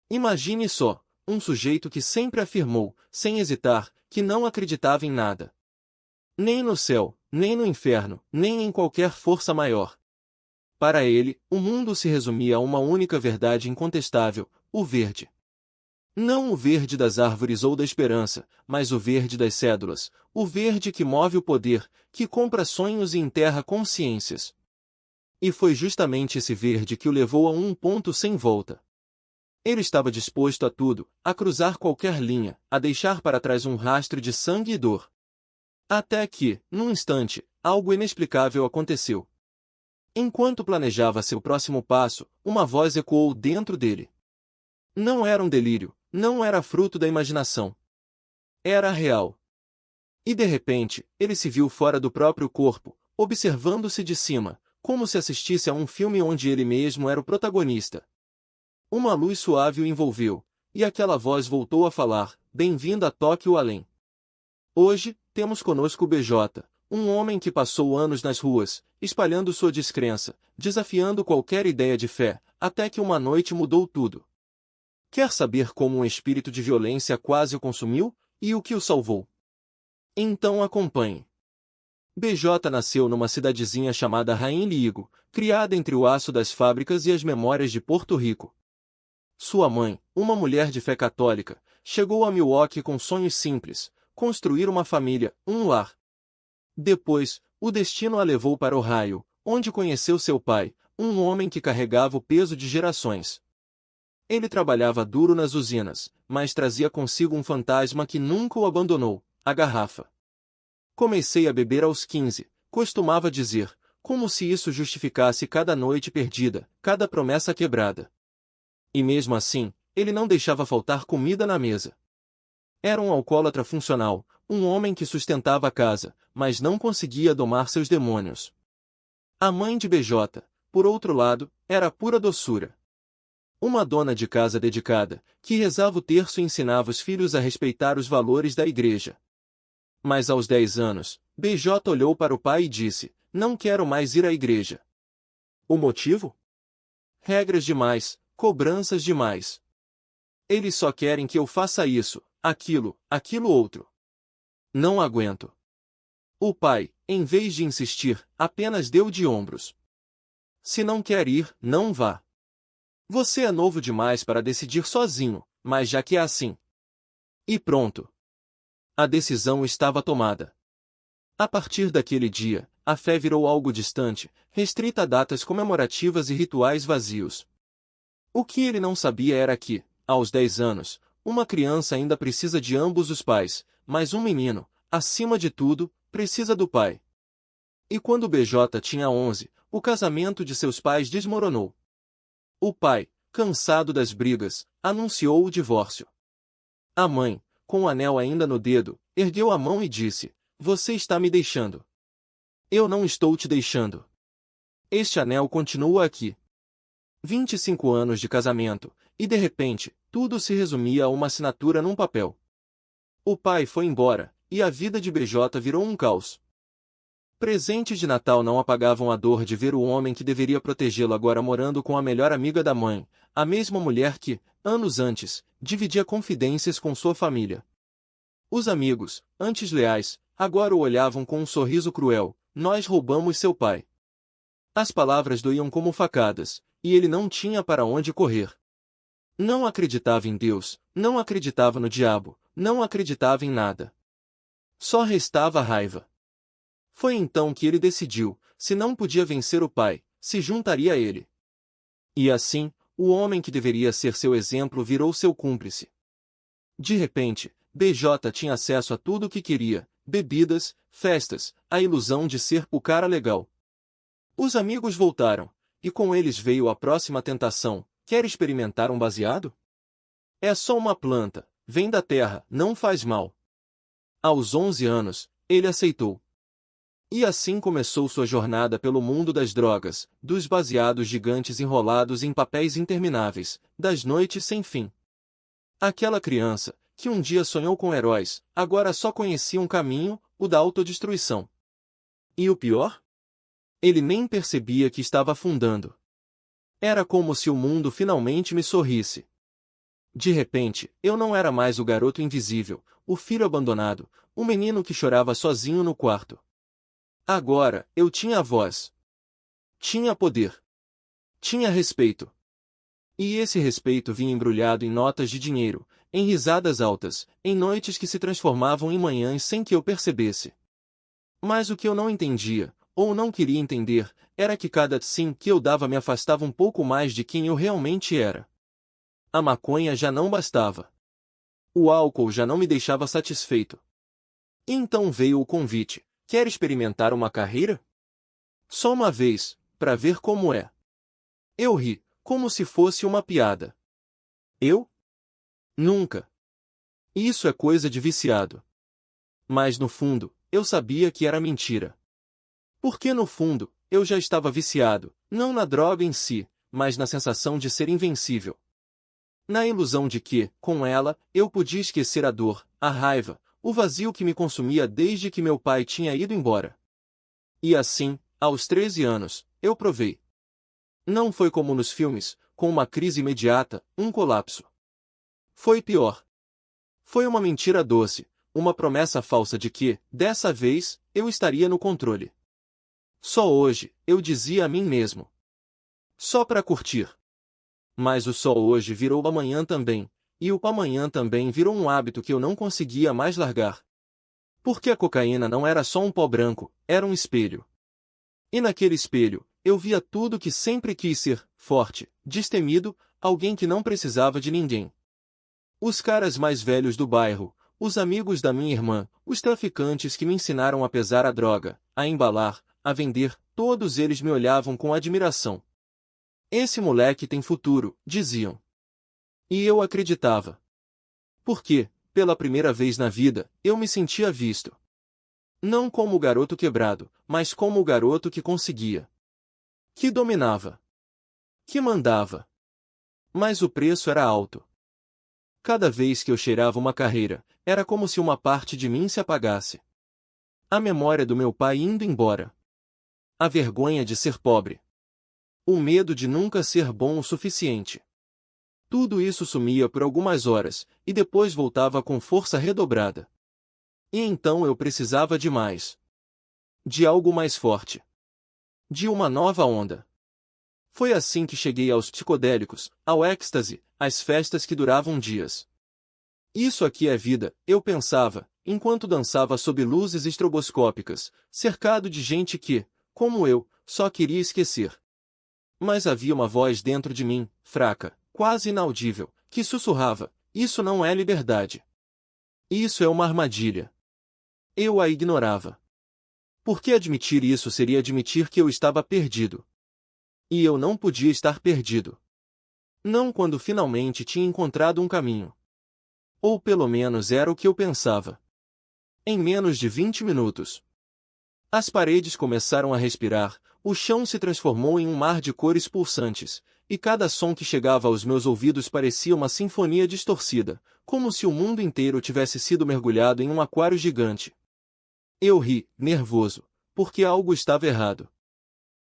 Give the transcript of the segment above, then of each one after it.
Imagine só, um sujeito que sempre afirmou, sem hesitar, que não acreditava em nada. Nem no céu, nem no inferno, nem em qualquer força maior. Para ele, o mundo se resumia a uma única verdade incontestável: o verde. Não o verde das árvores ou da esperança, mas o verde das cédulas, o verde que move o poder, que compra sonhos e enterra consciências. E foi justamente esse verde que o levou a um ponto sem volta. Ele estava disposto a tudo, a cruzar qualquer linha, a deixar para trás um rastro de sangue e dor. Até que, num instante, algo inexplicável aconteceu. Enquanto planejava seu próximo passo, uma voz ecoou dentro dele. Não era um delírio, não era fruto da imaginação. Era real. E de repente, ele se viu fora do próprio corpo, observando-se de cima, como se assistisse a um filme onde ele mesmo era o protagonista. Uma luz suave o envolveu, e aquela voz voltou a falar: "Bem-vindo a Tóquio Além. Hoje, temos conosco o BJ, um homem que passou anos nas ruas, espalhando sua descrença, desafiando qualquer ideia de fé, até que uma noite mudou tudo. Quer saber como um espírito de violência quase o consumiu, e o que o salvou? Então acompanhe. BJ nasceu numa cidadezinha chamada Rainligo, criada entre o aço das fábricas e as memórias de Porto Rico. Sua mãe, uma mulher de fé católica, chegou a Milwaukee com sonhos simples: construir uma família, um lar. Depois, o destino a levou para Ohio, onde conheceu seu pai, um homem que carregava o peso de gerações. Ele trabalhava duro nas usinas, mas trazia consigo um fantasma que nunca o abandonou: a garrafa. "Comecei a beber aos 15, costumava dizer, como se isso justificasse cada noite perdida, cada promessa quebrada. E mesmo assim, ele não deixava faltar comida na mesa. Era um alcoólatra funcional, um homem que sustentava a casa, mas não conseguia domar seus demônios. A mãe de BJ, por outro lado, era pura doçura. Uma dona de casa dedicada, que rezava o terço e ensinava os filhos a respeitar os valores da igreja. Mas aos 10 anos, BJ olhou para o pai e disse: "Não quero mais ir à igreja." O motivo? Regras demais, cobranças demais. Eles só querem que eu faça isso, aquilo outro. Não aguento. O pai, em vez de insistir, apenas deu de ombros. "Se não quer ir, não vá. Você é novo demais para decidir sozinho, mas já que é assim." E pronto. A decisão estava tomada. A partir daquele dia, a fé virou algo distante, restrita a datas comemorativas e rituais vazios. O que ele não sabia era que, aos 10 anos, uma criança ainda precisa de ambos os pais, mas um menino, acima de tudo, precisa do pai. E quando BJ tinha 11, o casamento de seus pais desmoronou. O pai, cansado das brigas, anunciou o divórcio. A mãe, com o anel ainda no dedo, ergueu a mão e disse: "Você está me deixando." "Eu não estou te deixando. Este anel continua aqui." 25 anos de casamento, e de repente, tudo se resumia a uma assinatura num papel. O pai foi embora, e a vida de BJ virou um caos. Presentes de Natal não apagavam a dor de ver o homem que deveria protegê-lo agora morando com a melhor amiga da mãe, a mesma mulher que, anos antes, dividia confidências com sua família. Os amigos, antes leais, agora o olhavam com um sorriso cruel: "Nós roubamos seu pai." As palavras doíam como facadas, e ele não tinha para onde correr. Não acreditava em Deus, não acreditava no diabo, não acreditava em nada. Só restava a raiva. Foi então que ele decidiu: se não podia vencer o pai, se juntaria a ele. E assim, o homem que deveria ser seu exemplo virou seu cúmplice. De repente, BJ tinha acesso a tudo o que queria: bebidas, festas, a ilusão de ser o cara legal. Os amigos voltaram, e com eles veio a próxima tentação: "Quer experimentar um baseado? É só uma planta, vem da terra, não faz mal." Aos 11 anos, ele aceitou. E assim começou sua jornada pelo mundo das drogas, dos baseados gigantes enrolados em papéis intermináveis, das noites sem fim. Aquela criança, que um dia sonhou com heróis, agora só conhecia um caminho: o da autodestruição. E o pior? Ele nem percebia que estava afundando. Era como se o mundo finalmente me sorrisse. De repente, eu não era mais o garoto invisível, o filho abandonado, o menino que chorava sozinho no quarto. Agora, eu tinha voz. Tinha poder. Tinha respeito. E esse respeito vinha embrulhado em notas de dinheiro, em risadas altas, em noites que se transformavam em manhãs sem que eu percebesse. Mas o que eu não entendia, ou não queria entender, era que cada sim que eu dava me afastava um pouco mais de quem eu realmente era. A maconha já não bastava. O álcool já não me deixava satisfeito. E então veio o convite: quer experimentar uma carreira? Só uma vez, para ver como é. Eu ri, como se fosse uma piada. Eu? Nunca. Isso é coisa de viciado. Mas no fundo, eu sabia que era mentira. Porque no fundo, eu já estava viciado, não na droga em si, mas na sensação de ser invencível. Na ilusão de que, com ela, eu podia esquecer a dor, a raiva, o vazio que me consumia desde que meu pai tinha ido embora. E assim, aos 13 anos, eu provei. Não foi como nos filmes, com uma crise imediata, um colapso. Foi pior. Foi uma mentira doce, uma promessa falsa de que, dessa vez, eu estaria no controle. Só hoje, eu dizia a mim mesmo. Só para curtir. Mas o só hoje virou amanhã também, e o amanhã também virou um hábito que eu não conseguia mais largar. Porque a cocaína não era só um pó branco, era um espelho. E naquele espelho, eu via tudo que sempre quis ser: forte, destemido, alguém que não precisava de ninguém. Os caras mais velhos do bairro, os amigos da minha irmã, os traficantes que me ensinaram a pesar a droga, a embalar, a vender, todos eles me olhavam com admiração. Esse moleque tem futuro, diziam. E eu acreditava. Porque, pela primeira vez na vida, eu me sentia visto. Não como o garoto quebrado, mas como o garoto que conseguia. Que dominava. Que mandava. Mas o preço era alto. Cada vez que eu cheirava uma carreira, era como se uma parte de mim se apagasse. A memória do meu pai indo embora. A vergonha de ser pobre. O medo de nunca ser bom o suficiente. Tudo isso sumia por algumas horas, e depois voltava com força redobrada. E então eu precisava de mais. De algo mais forte. De uma nova onda. Foi assim que cheguei aos psicodélicos, ao êxtase, às festas que duravam dias. Isso aqui é vida, eu pensava, enquanto dançava sob luzes estroboscópicas, cercado de gente que, como eu, só queria esquecer. Mas havia uma voz dentro de mim, fraca, quase inaudível, que sussurrava: isso não é liberdade. Isso é uma armadilha. Eu a ignorava. Porque admitir isso seria admitir que eu estava perdido. E eu não podia estar perdido. Não quando finalmente tinha encontrado um caminho. Ou pelo menos era o que eu pensava. Em menos de 20 minutos. As paredes começaram a respirar, o chão se transformou em um mar de cores pulsantes, e cada som que chegava aos meus ouvidos parecia uma sinfonia distorcida, como se o mundo inteiro tivesse sido mergulhado em um aquário gigante. Eu ri, nervoso, porque algo estava errado.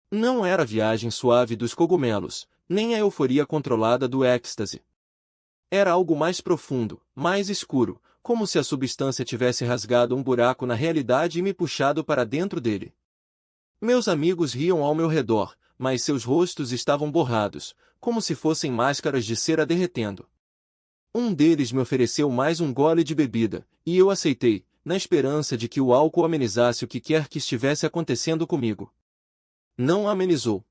Não era a viagem suave dos cogumelos, nem a euforia controlada do êxtase. Era algo mais profundo, mais escuro, como se a substância tivesse rasgado um buraco na realidade e me puxado para dentro dele. Meus amigos riam ao meu redor, mas seus rostos estavam borrados, como se fossem máscaras de cera derretendo. Um deles me ofereceu mais um gole de bebida, e eu aceitei, na esperança de que o álcool amenizasse o que quer que estivesse acontecendo comigo. Não amenizou.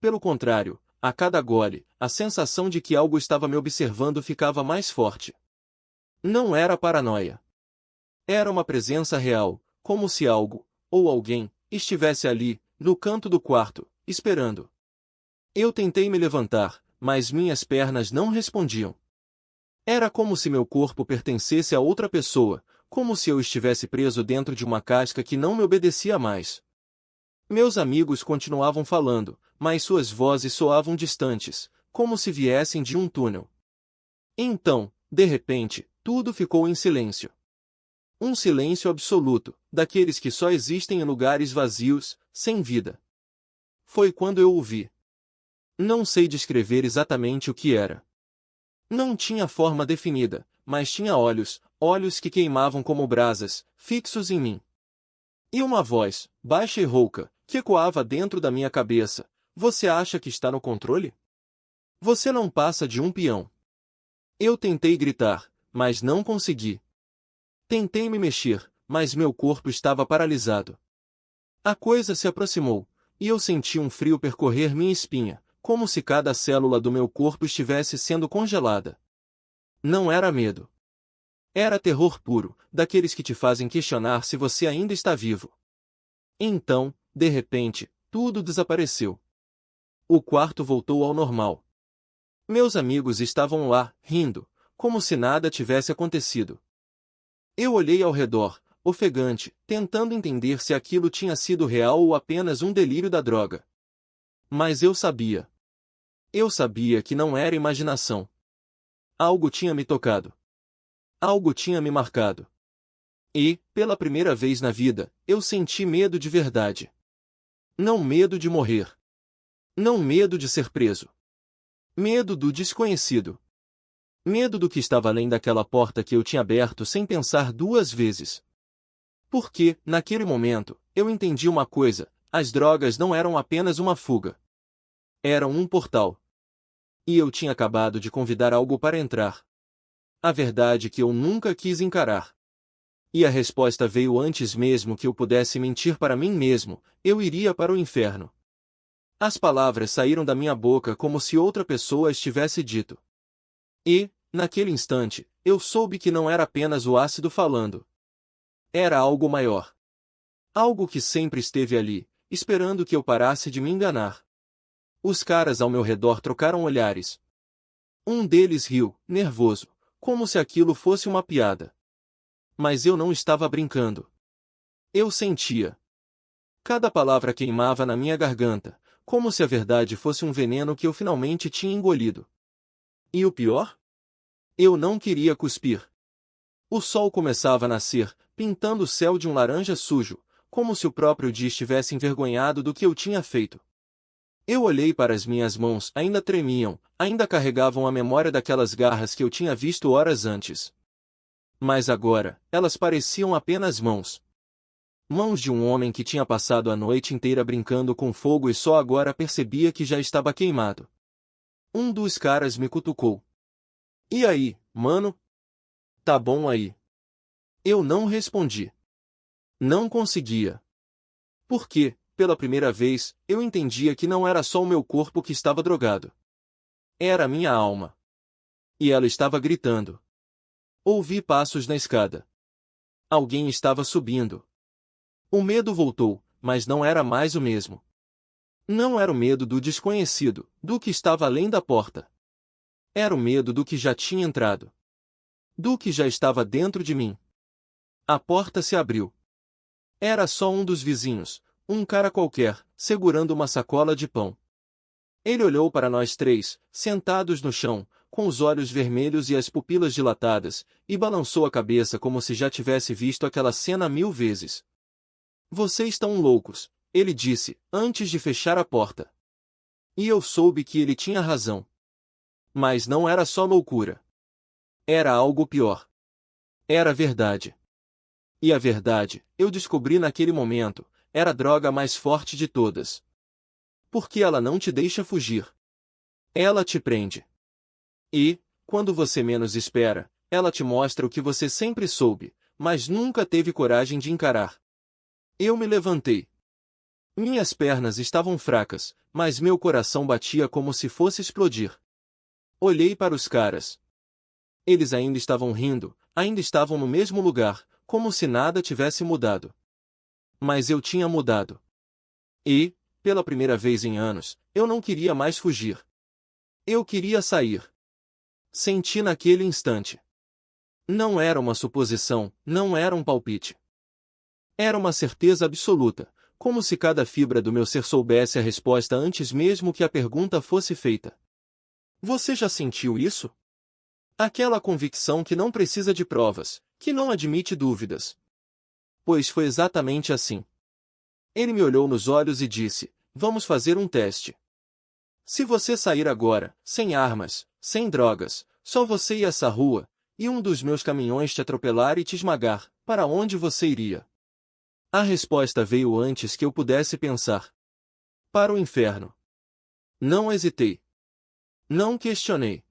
Pelo contrário, a cada gole, a sensação de que algo estava me observando ficava mais forte. Não era paranoia. Era uma presença real, como se algo, ou alguém, estivesse ali, no canto do quarto, esperando. Eu tentei me levantar, mas minhas pernas não respondiam. Era como se meu corpo pertencesse a outra pessoa, como se eu estivesse preso dentro de uma casca que não me obedecia mais. Meus amigos continuavam falando, mas suas vozes soavam distantes, como se viessem de um túnel. Então, de repente, tudo ficou em silêncio. Um silêncio absoluto, daqueles que só existem em lugares vazios, sem vida. Foi quando eu o vi. Não sei descrever exatamente o que era. Não tinha forma definida, mas tinha olhos, olhos que queimavam como brasas, fixos em mim. E uma voz, baixa e rouca, que ecoava dentro da minha cabeça: você acha que está no controle? Você não passa de um peão. Eu tentei gritar, mas não consegui. Tentei me mexer, mas meu corpo estava paralisado. A coisa se aproximou, e eu senti um frio percorrer minha espinha, como se cada célula do meu corpo estivesse sendo congelada. Não era medo. Era terror puro, daqueles que te fazem questionar se você ainda está vivo. Então, de repente, tudo desapareceu. O quarto voltou ao normal. Meus amigos estavam lá, rindo, como se nada tivesse acontecido. Eu olhei ao redor, ofegante, tentando entender se aquilo tinha sido real ou apenas um delírio da droga. Mas eu sabia. Eu sabia que não era imaginação. Algo tinha me tocado. Algo tinha me marcado. E, pela primeira vez na vida, eu senti medo de verdade. Não medo de morrer. Não medo de ser preso. Medo do desconhecido. Medo do que estava além daquela porta que eu tinha aberto sem pensar duas vezes. Porque, naquele momento, eu entendi uma coisa: as drogas não eram apenas uma fuga. Eram um portal. E eu tinha acabado de convidar algo para entrar. A verdade que eu nunca quis encarar. E a resposta veio antes mesmo que eu pudesse mentir para mim mesmo: eu iria para o inferno. As palavras saíram da minha boca como se outra pessoa as tivesse dito. E, naquele instante, eu soube que não era apenas o ácido falando. Era algo maior. Algo que sempre esteve ali, esperando que eu parasse de me enganar. Os caras ao meu redor trocaram olhares. Um deles riu, nervoso, como se aquilo fosse uma piada. Mas eu não estava brincando. Eu sentia. Cada palavra queimava na minha garganta, como se a verdade fosse um veneno que eu finalmente tinha engolido. E o pior? Eu não queria cuspir. O sol começava a nascer, pintando o céu de um laranja sujo, como se o próprio dia estivesse envergonhado do que eu tinha feito. Eu olhei para as minhas mãos, ainda tremiam, ainda carregavam a memória daquelas garras que eu tinha visto horas antes. Mas agora, elas pareciam apenas mãos. Mãos de um homem que tinha passado a noite inteira brincando com fogo e só agora percebia que já estava queimado. Um dos caras me cutucou. E aí, mano? Tá bom aí? Eu não respondi. Não conseguia. Porque, pela primeira vez, eu entendia que não era só o meu corpo que estava drogado. Era a minha alma. E ela estava gritando. Ouvi passos na escada. Alguém estava subindo. O medo voltou, mas não era mais o mesmo. Não era o medo do desconhecido, do que estava além da porta. Era o medo do que já tinha entrado. Do que já estava dentro de mim. A porta se abriu. Era só um dos vizinhos, um cara qualquer, segurando uma sacola de pão. Ele olhou para nós três, sentados no chão, com os olhos vermelhos e as pupilas dilatadas, e balançou a cabeça como se já tivesse visto aquela cena 1000 vezes. Vocês estão loucos, ele disse, antes de fechar a porta. E eu soube que ele tinha razão. Mas não era só loucura. Era algo pior. Era verdade. E a verdade, eu descobri naquele momento, era a droga mais forte de todas. Porque ela não te deixa fugir. Ela te prende. E, quando você menos espera, ela te mostra o que você sempre soube, mas nunca teve coragem de encarar. Eu me levantei. Minhas pernas estavam fracas, mas meu coração batia como se fosse explodir. Olhei para os caras. Eles ainda estavam rindo, ainda estavam no mesmo lugar, como se nada tivesse mudado. Mas eu tinha mudado. E, pela primeira vez em anos, eu não queria mais fugir. Eu queria sair. Senti naquele instante. Não era uma suposição, não era um palpite. Era uma certeza absoluta, como se cada fibra do meu ser soubesse a resposta antes mesmo que a pergunta fosse feita. Você já sentiu isso? Aquela convicção que não precisa de provas, que não admite dúvidas. Pois foi exatamente assim. Ele me olhou nos olhos e disse: vamos fazer um teste. Se você sair agora, sem armas, sem drogas, só você e essa rua, e um dos meus caminhões te atropelar e te esmagar, para onde você iria? A resposta veio antes que eu pudesse pensar. Para o inferno. Não hesitei. Não questionei.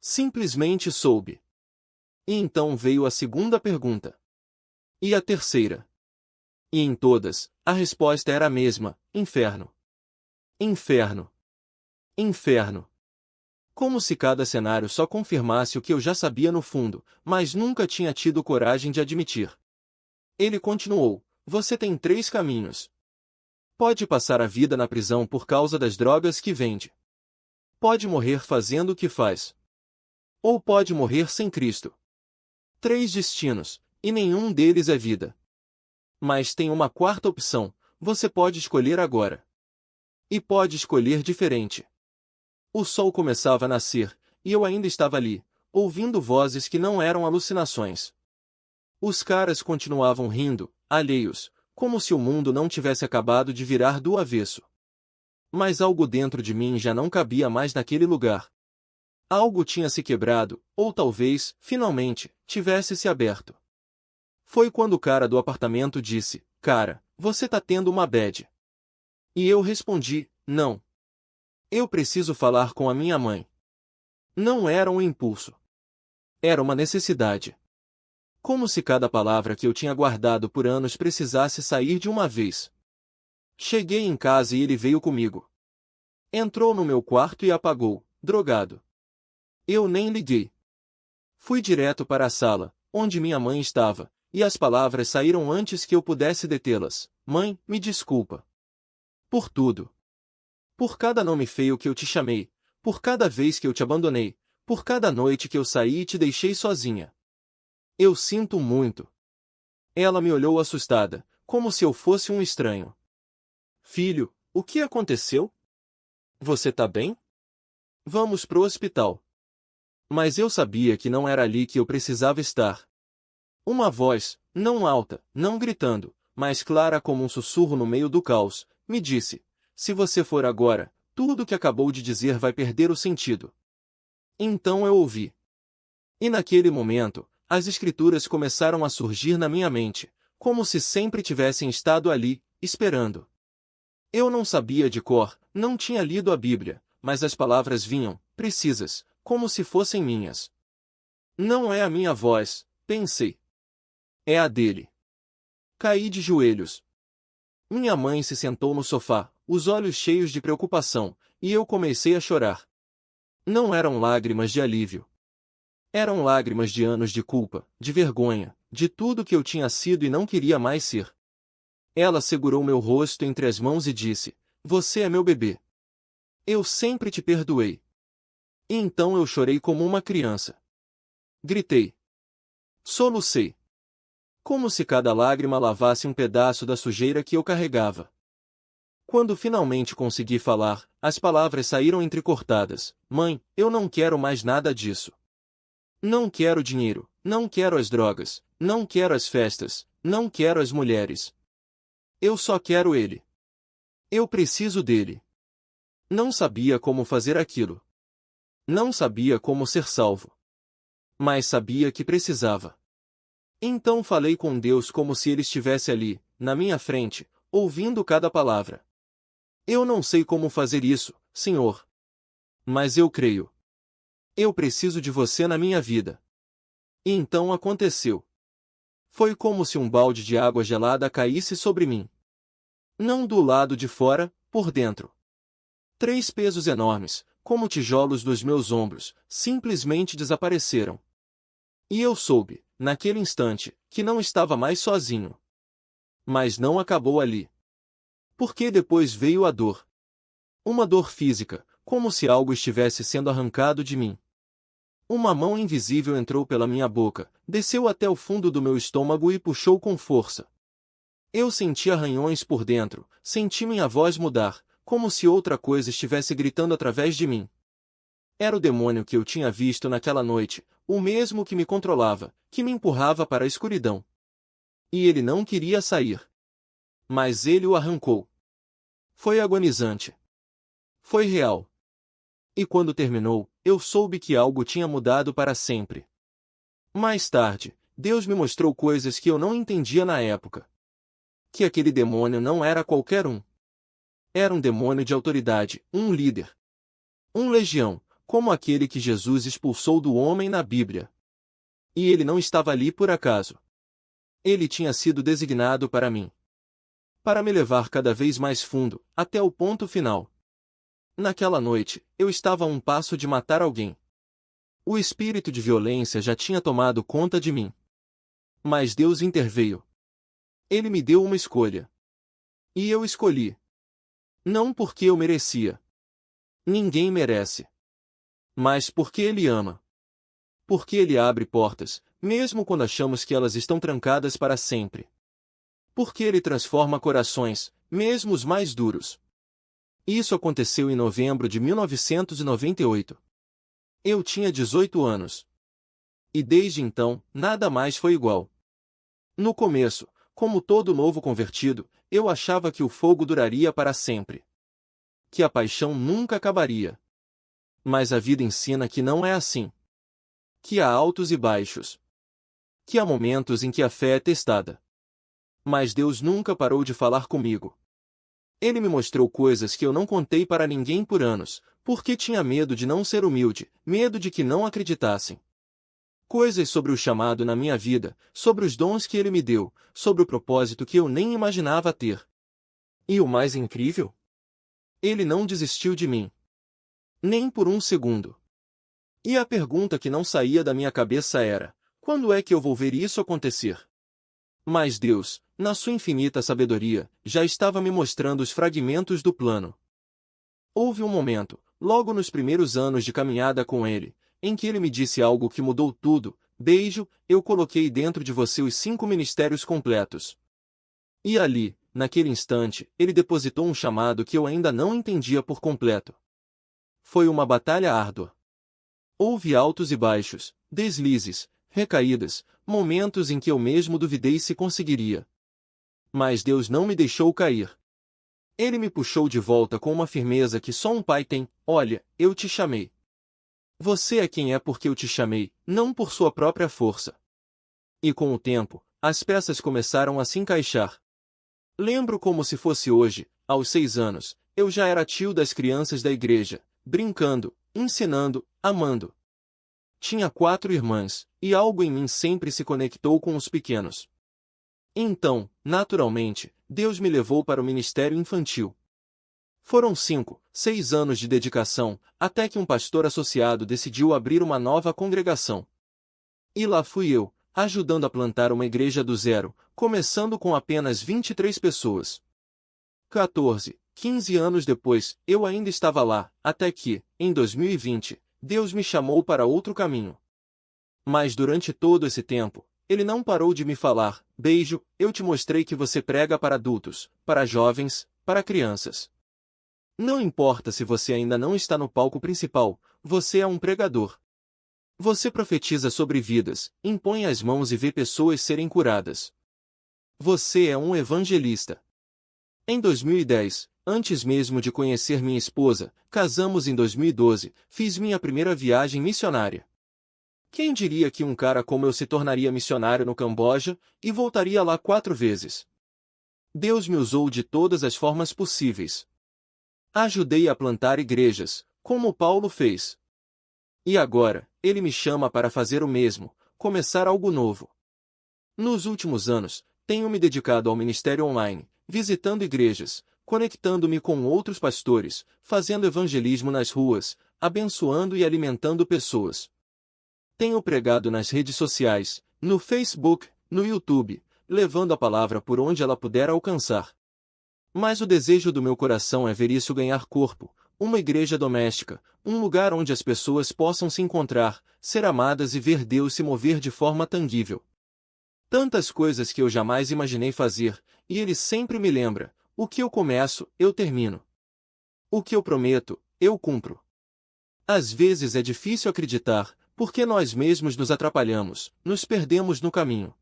Simplesmente soube. E então veio a segunda pergunta. E a terceira? E em todas, a resposta era a mesma: inferno. Inferno. Inferno. Como se cada cenário só confirmasse o que eu já sabia no fundo, mas nunca tinha tido coragem de admitir. Ele continuou: você tem 3 caminhos. Pode passar a vida na prisão por causa das drogas que vende. Pode morrer fazendo o que faz. Ou pode morrer sem Cristo. 3 destinos, e nenhum deles é vida. Mas tem uma quarta opção, você pode escolher agora. E pode escolher diferente. O sol começava a nascer, e eu ainda estava ali, ouvindo vozes que não eram alucinações. Os caras continuavam rindo, alheios, como se o mundo não tivesse acabado de virar do avesso. Mas algo dentro de mim já não cabia mais naquele lugar. Algo tinha se quebrado, ou talvez, finalmente, tivesse se aberto. Foi quando o cara do apartamento disse: cara, você tá tendo uma bad. E eu respondi: não. Eu preciso falar com a minha mãe. Não era um impulso. Era uma necessidade. Como se cada palavra que eu tinha guardado por anos precisasse sair de uma vez. Cheguei em casa e ele veio comigo. Entrou no meu quarto e apagou, drogado. Eu nem liguei. Fui direto para a sala, onde minha mãe estava, e as palavras saíram antes que eu pudesse detê-las. Mãe, me desculpa. Por tudo. Por cada nome feio que eu te chamei, por cada vez que eu te abandonei, por cada noite que eu saí e te deixei sozinha. Eu sinto muito. Ela me olhou assustada, como se eu fosse um estranho. Filho, o que aconteceu? Você tá bem? Vamos pro hospital. Mas eu sabia que não era ali que eu precisava estar. Uma voz, não alta, não gritando, mas clara como um sussurro no meio do caos, me disse: se você for agora, tudo o que acabou de dizer vai perder o sentido. Então eu ouvi. E naquele momento, as escrituras começaram a surgir na minha mente, como se sempre tivessem estado ali, esperando. Eu não sabia de cor, não tinha lido a Bíblia, mas as palavras vinham, precisas, como se fossem minhas. Não é a minha voz, pensei. É a dele. Caí de joelhos. Minha mãe se sentou no sofá, os olhos cheios de preocupação, e eu comecei a chorar. Não eram lágrimas de alívio. Eram lágrimas de anos de culpa, de vergonha, de tudo que eu tinha sido e não queria mais ser. Ela segurou meu rosto entre as mãos e disse: você é meu bebê. Eu sempre te perdoei. E então eu chorei como uma criança. Gritei. Solucei. Como se cada lágrima lavasse um pedaço da sujeira que eu carregava. Quando finalmente consegui falar, as palavras saíram entrecortadas. Mãe, eu não quero mais nada disso. Não quero dinheiro, não quero as drogas, não quero as festas, não quero as mulheres. Eu só quero ele. Eu preciso dele. Não sabia como fazer aquilo. Não sabia como ser salvo. Mas sabia que precisava. Então falei com Deus como se ele estivesse ali, na minha frente, ouvindo cada palavra. Eu não sei como fazer isso, Senhor. Mas eu creio. Eu preciso de você na minha vida. E então aconteceu. Foi como se um balde de água gelada caísse sobre mim. Não do lado de fora, por dentro. 3 pesos enormes, como tijolos dos meus ombros, simplesmente desapareceram. E eu soube, naquele instante, que não estava mais sozinho. Mas não acabou ali. Porque depois veio a dor. Uma dor física, como se algo estivesse sendo arrancado de mim. Uma mão invisível entrou pela minha boca, desceu até o fundo do meu estômago e puxou com força. Eu senti arranhões por dentro, senti minha voz mudar, como se outra coisa estivesse gritando através de mim. Era o demônio que eu tinha visto naquela noite, o mesmo que me controlava, que me empurrava para a escuridão. E ele não queria sair. Mas ele o arrancou. Foi agonizante. Foi real. E quando terminou, eu soube que algo tinha mudado para sempre. Mais tarde, Deus me mostrou coisas que eu não entendia na época. Que aquele demônio não era qualquer um. Era um demônio de autoridade, um líder. Um legião, como aquele que Jesus expulsou do homem na Bíblia. E ele não estava ali por acaso. Ele tinha sido designado para mim. Para me levar cada vez mais fundo, até o ponto final. Naquela noite, eu estava a um passo de matar alguém. O espírito de violência já tinha tomado conta de mim. Mas Deus interveio. Ele me deu uma escolha. E eu escolhi. Não porque eu merecia. Ninguém merece. Mas porque Ele ama. Porque Ele abre portas, mesmo quando achamos que elas estão trancadas para sempre. Porque Ele transforma corações, mesmo os mais duros. Isso aconteceu em novembro de 1998. Eu tinha 18 anos. E desde então, nada mais foi igual. No começo, como todo novo convertido, eu achava que o fogo duraria para sempre. Que a paixão nunca acabaria. Mas a vida ensina que não é assim. Que há altos e baixos. Que há momentos em que a fé é testada. Mas Deus nunca parou de falar comigo. Ele me mostrou coisas que eu não contei para ninguém por anos, porque tinha medo de não ser humilde, medo de que não acreditassem. Coisas sobre o chamado na minha vida, sobre os dons que Ele me deu, sobre o propósito que eu nem imaginava ter. E o mais incrível? Ele não desistiu de mim. Nem por um segundo. E a pergunta que não saía da minha cabeça era: quando é que eu vou ver isso acontecer? Mas Deus, na sua infinita sabedoria, já estava me mostrando os fragmentos do plano. Houve um momento, logo nos primeiros anos de caminhada com Ele, em que Ele me disse algo que mudou tudo: Beijo, eu coloquei dentro de você os 5 ministérios completos. E ali, naquele instante, Ele depositou um chamado que eu ainda não entendia por completo. Foi uma batalha árdua. Houve altos e baixos, deslizes, recaídas, momentos em que eu mesmo duvidei se conseguiria. Mas Deus não me deixou cair. Ele me puxou de volta com uma firmeza que só um pai tem: olha, eu te chamei. Você é quem é porque eu te chamei, não por sua própria força. E com o tempo, as peças começaram a se encaixar. Lembro como se fosse hoje, aos 6 anos, eu já era tio das crianças da igreja, brincando, ensinando, amando. Tinha 4 irmãs, e algo em mim sempre se conectou com os pequenos. Então, naturalmente, Deus me levou para o ministério infantil. Foram 5, 6 anos de dedicação, até que um pastor associado decidiu abrir uma nova congregação. E lá fui eu, ajudando a plantar uma igreja do zero, começando com apenas 23 pessoas. 14, 15 anos depois, eu ainda estava lá, até que, em 2020, Deus me chamou para outro caminho. Mas durante todo esse tempo, Ele não parou de me falar: Beijo, eu te mostrei que você prega para adultos, para jovens, para crianças. Não importa se você ainda não está no palco principal, você é um pregador. Você profetiza sobre vidas, impõe as mãos e vê pessoas serem curadas. Você é um evangelista. Em 2010, antes mesmo de conhecer minha esposa, casamos em 2012, fiz minha primeira viagem missionária. Quem diria que um cara como eu se tornaria missionário no Camboja, e voltaria lá 4 vezes? Deus me usou de todas as formas possíveis. Ajudei a plantar igrejas, como Paulo fez. E agora, Ele me chama para fazer o mesmo, começar algo novo. Nos últimos anos, tenho me dedicado ao ministério online, visitando igrejas, conectando-me com outros pastores, fazendo evangelismo nas ruas, abençoando e alimentando pessoas. Tenho pregado nas redes sociais, no Facebook, no YouTube, levando a palavra por onde ela puder alcançar. Mas o desejo do meu coração é ver isso ganhar corpo, uma igreja doméstica, um lugar onde as pessoas possam se encontrar, ser amadas e ver Deus se mover de forma tangível. Tantas coisas que eu jamais imaginei fazer, e Ele sempre me lembra: o que eu começo, eu termino. O que eu prometo, eu cumpro. Às vezes é difícil acreditar, porque nós mesmos nos atrapalhamos, nos perdemos no caminho.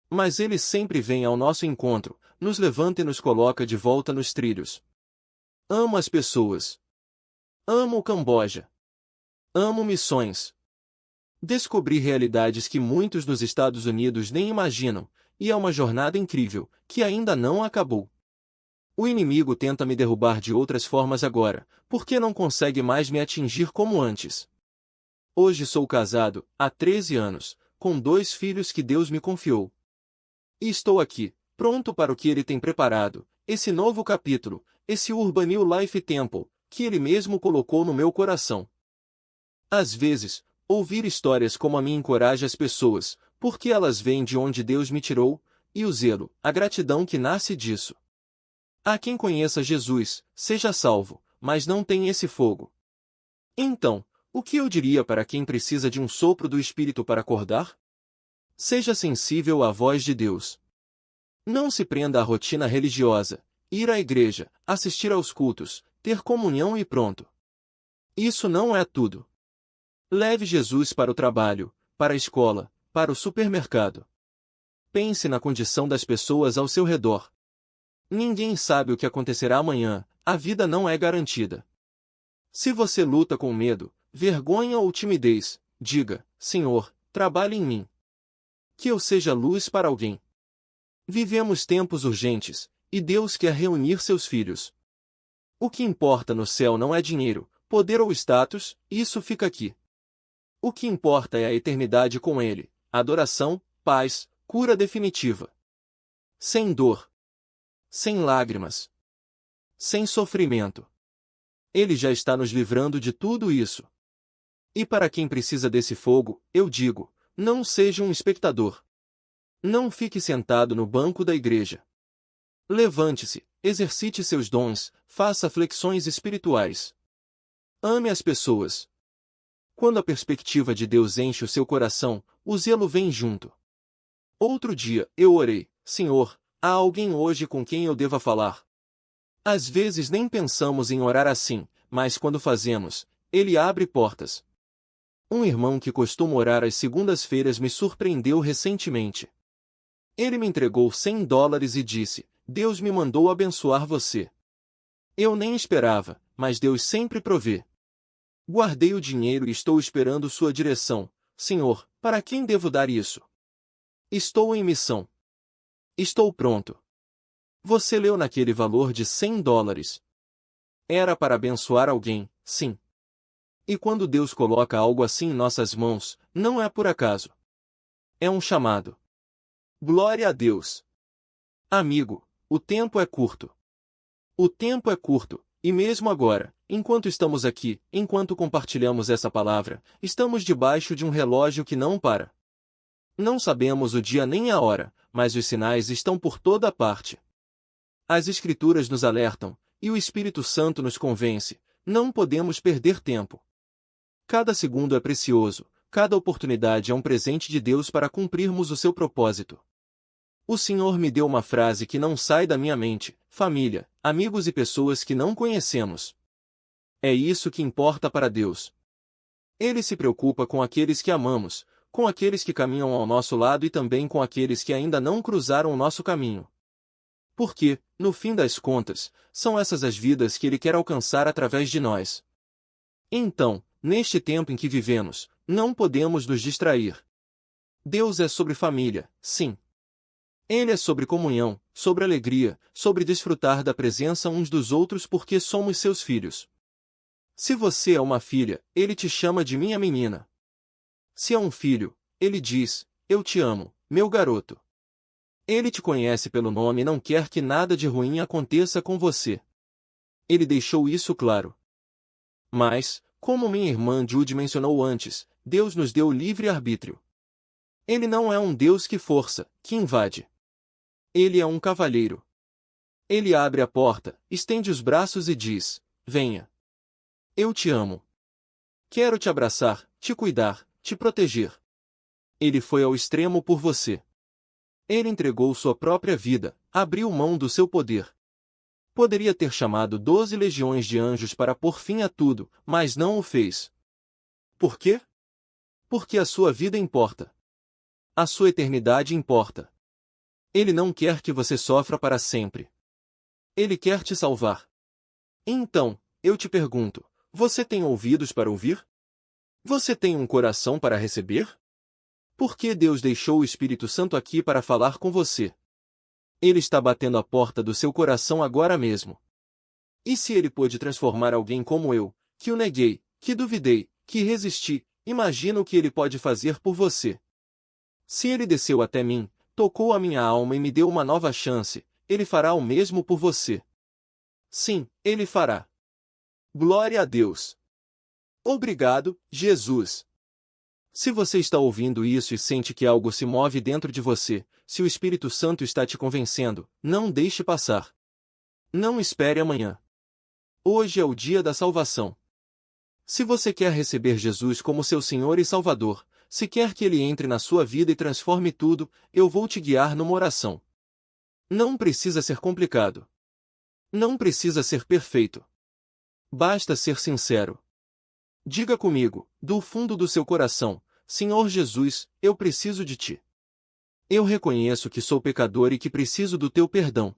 Mas Ele sempre vem ao nosso encontro, nos levanta e nos coloca de volta nos trilhos. Amo as pessoas. Amo o Camboja. Amo missões. Descobri realidades que muitos nos Estados Unidos nem imaginam, e é uma jornada incrível, que ainda não acabou. O inimigo tenta me derrubar de outras formas agora, porque não consegue mais me atingir como antes. Hoje sou casado, há 13 anos, com 2 filhos que Deus me confiou. E estou aqui, pronto para o que Ele tem preparado, esse novo capítulo, esse Urban New Life Temple, que Ele mesmo colocou no meu coração. Às vezes, ouvir histórias como a minha encoraja as pessoas, porque elas vêm de onde Deus me tirou, e o zelo, a gratidão que nasce disso. Há quem conheça Jesus, seja salvo, mas não tem esse fogo. Então, o que eu diria para quem precisa de um sopro do Espírito para acordar? Seja sensível à voz de Deus. Não se prenda à rotina religiosa, ir à igreja, assistir aos cultos, ter comunhão e pronto. Isso não é tudo. Leve Jesus para o trabalho, para a escola, para o supermercado. Pense na condição das pessoas ao seu redor. Ninguém sabe o que acontecerá amanhã, a vida não é garantida. Se você luta com medo, vergonha ou timidez, diga: Senhor, trabalhe em mim. Que eu seja luz para alguém. Vivemos tempos urgentes, e Deus quer reunir seus filhos. O que importa no céu não é dinheiro, poder ou status, isso fica aqui. O que importa é a eternidade com Ele, adoração, paz, cura definitiva. Sem dor. Sem lágrimas. Sem sofrimento. Ele já está nos livrando de tudo isso. E para quem precisa desse fogo, eu digo: não seja um espectador. Não fique sentado no banco da igreja. Levante-se, exercite seus dons, faça flexões espirituais. Ame as pessoas. Quando a perspectiva de Deus enche o seu coração, o zelo vem junto. Outro dia, eu orei: Senhor, há alguém hoje com quem eu deva falar? Às vezes nem pensamos em orar assim, mas quando fazemos, Ele abre portas. Um irmão que costuma orar às segundas-feiras me surpreendeu recentemente. Ele me entregou $100 e disse: Deus me mandou abençoar você. Eu nem esperava, mas Deus sempre provê. Guardei o dinheiro e estou esperando sua direção. Senhor, para quem devo dar isso? Estou em missão. Estou pronto. Você leu naquele valor de $100. Era para abençoar alguém, sim. E quando Deus coloca algo assim em nossas mãos, não é por acaso. É um chamado. Glória a Deus. Amigo, o tempo é curto. O tempo é curto, e mesmo agora, enquanto estamos aqui, enquanto compartilhamos essa palavra, estamos debaixo de um relógio que não para. Não sabemos o dia nem a hora, mas os sinais estão por toda parte. As Escrituras nos alertam, e o Espírito Santo nos convence: não podemos perder tempo. Cada segundo é precioso, cada oportunidade é um presente de Deus para cumprirmos o seu propósito. O Senhor me deu uma frase que não sai da minha mente: família, amigos e pessoas que não conhecemos. É isso que importa para Deus. Ele se preocupa com aqueles que amamos, com aqueles que caminham ao nosso lado e também com aqueles que ainda não cruzaram o nosso caminho. Porque, no fim das contas, são essas as vidas que Ele quer alcançar através de nós. Então, neste tempo em que vivemos, não podemos nos distrair. Deus é sobre família, sim. Ele é sobre comunhão, sobre alegria, sobre desfrutar da presença uns dos outros porque somos seus filhos. Se você é uma filha, Ele te chama de minha menina. Se é um filho, Ele diz: eu te amo, meu garoto. Ele te conhece pelo nome e não quer que nada de ruim aconteça com você. Ele deixou isso claro. Mas, como minha irmã Jude mencionou antes, Deus nos deu livre arbítrio. Ele não é um Deus que força, que invade. Ele é um cavalheiro. Ele abre a porta, estende os braços e diz: venha. Eu te amo. Quero te abraçar, te cuidar, te proteger. Ele foi ao extremo por você. Ele entregou sua própria vida, abriu mão do seu poder. Poderia ter chamado 12 legiões de anjos para pôr fim a tudo, mas não o fez. Por quê? Porque a sua vida importa. A sua eternidade importa. Ele não quer que você sofra para sempre. Ele quer te salvar. Então, eu te pergunto: você tem ouvidos para ouvir? Você tem um coração para receber? Por que Deus deixou o Espírito Santo aqui para falar com você? Ele está batendo a porta do seu coração agora mesmo. E se ele pôde transformar alguém como eu, que o neguei, que duvidei, que resisti, imagina o que ele pode fazer por você. Se ele desceu até mim, tocou a minha alma e me deu uma nova chance, ele fará o mesmo por você. Sim, ele fará. Glória a Deus. Obrigado, Jesus. Se você está ouvindo isso e sente que algo se move dentro de você, se o Espírito Santo está te convencendo, não deixe passar. Não espere amanhã. Hoje é o dia da salvação. Se você quer receber Jesus como seu Senhor e Salvador, se quer que Ele entre na sua vida e transforme tudo, eu vou te guiar numa oração. Não precisa ser complicado. Não precisa ser perfeito. Basta ser sincero. Diga comigo, do fundo do seu coração, Senhor Jesus, eu preciso de Ti. Eu reconheço que sou pecador e que preciso do Teu perdão.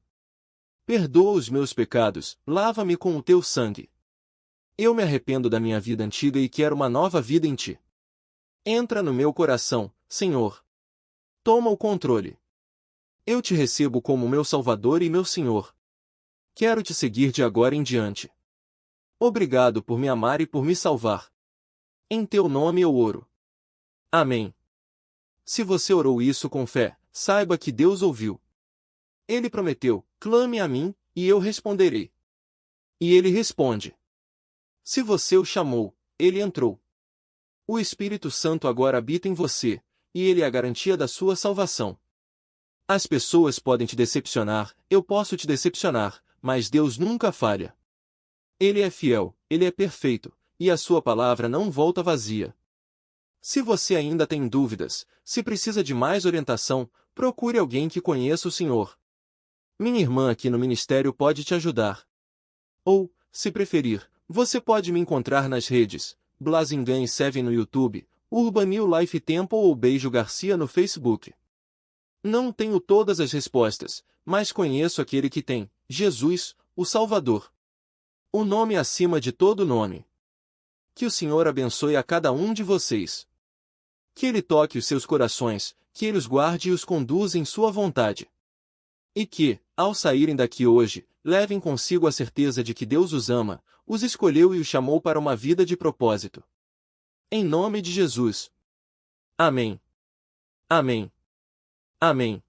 Perdoa os meus pecados, lava-me com o Teu sangue. Eu me arrependo da minha vida antiga e quero uma nova vida em Ti. Entra no meu coração, Senhor. Toma o controle. Eu Te recebo como meu Salvador e meu Senhor. Quero Te seguir de agora em diante. Obrigado por me amar e por me salvar. Em Teu nome eu oro. Amém. Se você orou isso com fé, saiba que Deus ouviu. Ele prometeu, clame a mim, e eu responderei. E Ele responde. Se você o chamou, Ele entrou. O Espírito Santo agora habita em você, e Ele é a garantia da sua salvação. As pessoas podem te decepcionar, eu posso te decepcionar, mas Deus nunca falha. Ele é fiel, Ele é perfeito, e a sua palavra não volta vazia. Se você ainda tem dúvidas, se precisa de mais orientação, procure alguém que conheça o Senhor. Minha irmã aqui no ministério pode te ajudar. Ou, se preferir, você pode me encontrar nas redes, Blazingan7 no YouTube, Urban New Life Temple ou Beijo Garcia no Facebook. Não tenho todas as respostas, mas conheço aquele que tem, Jesus, o Salvador. O nome acima de todo nome. Que o Senhor abençoe a cada um de vocês. Que Ele toque os seus corações, que Ele os guarde e os conduza em sua vontade. E que, ao saírem daqui hoje, levem consigo a certeza de que Deus os ama, os escolheu e os chamou para uma vida de propósito. Em nome de Jesus. Amém. Amém. Amém.